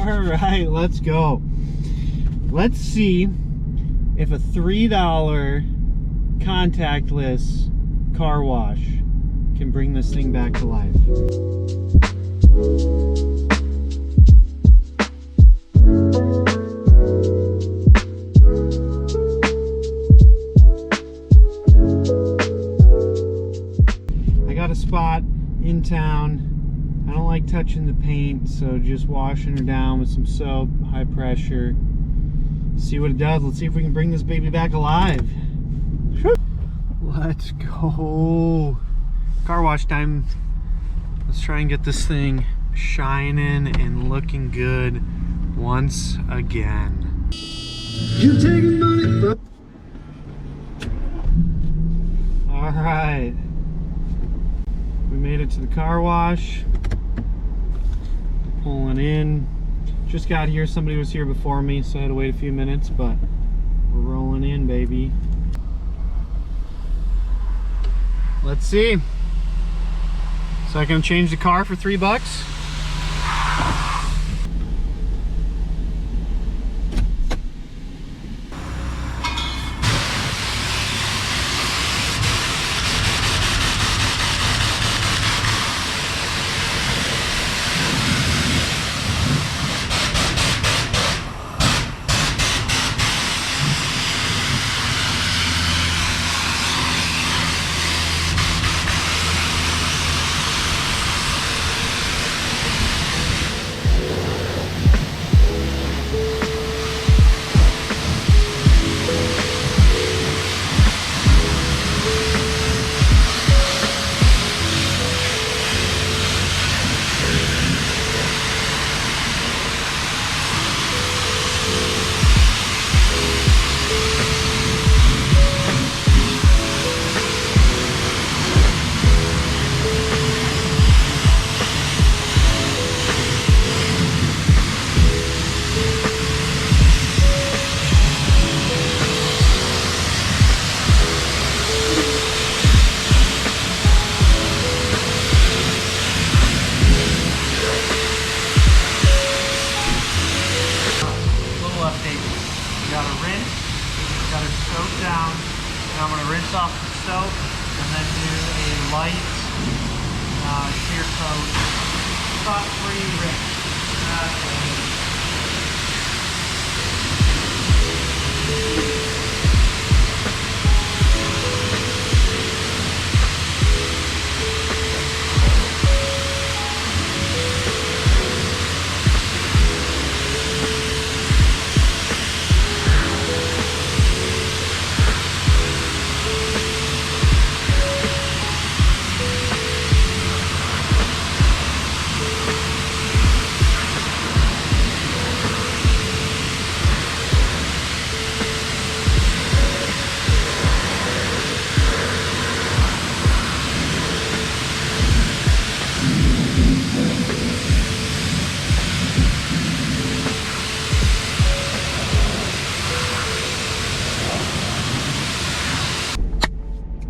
All right, let's go. Let's see if a $3 contactless car wash can bring this thing back to life. I got a spot in town. I don't like touching the paint, so just washing her down with some soap, high pressure. See what it does. Let's see if we can bring this baby back alive. Let's go. Car wash time. Let's try and get this thing shining and looking good once again. You taking money from... All right. We made it to the car wash. Pulling in. Just got here. Somebody was here before me, so I had to wait a few minutes, but we're rolling in, baby. Let's see. So I can change the car for $3? I'm going to rinse off the soap and then do a light shear coat, spot-free rinse.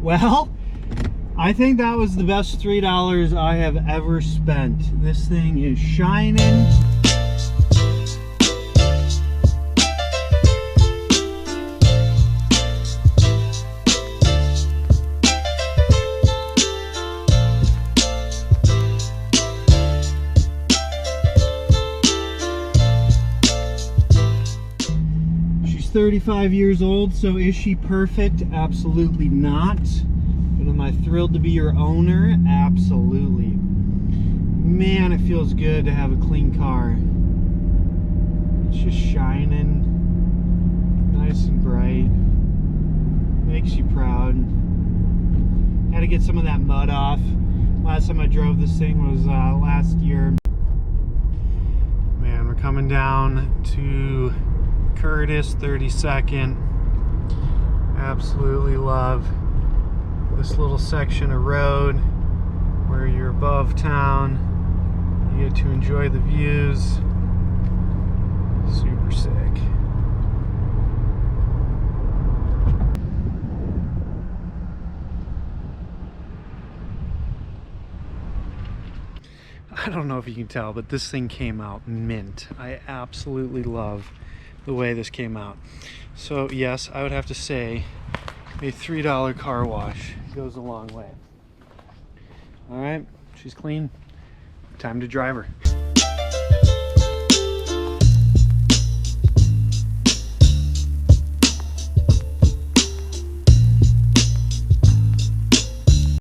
Well, I think that was the best $3 I have ever spent. This thing is shining. She's 35 years old, so is she perfect? Absolutely not. But am I thrilled to be your owner? Absolutely. Man, it feels good to have a clean car. It's just shining, nice and bright. Makes you proud. Had to get some of that mud off. Last time I drove this thing was last year. Man, we're coming down to Curtis 32nd. Absolutely love this little section of road where you're above town. You get to enjoy the views. Super sick. I don't know know if you can tell, but this thing came out mint. I absolutely love the way this came out. So yes, I would have to say a $3 car wash goes a long way. All right, she's clean. Time to drive her.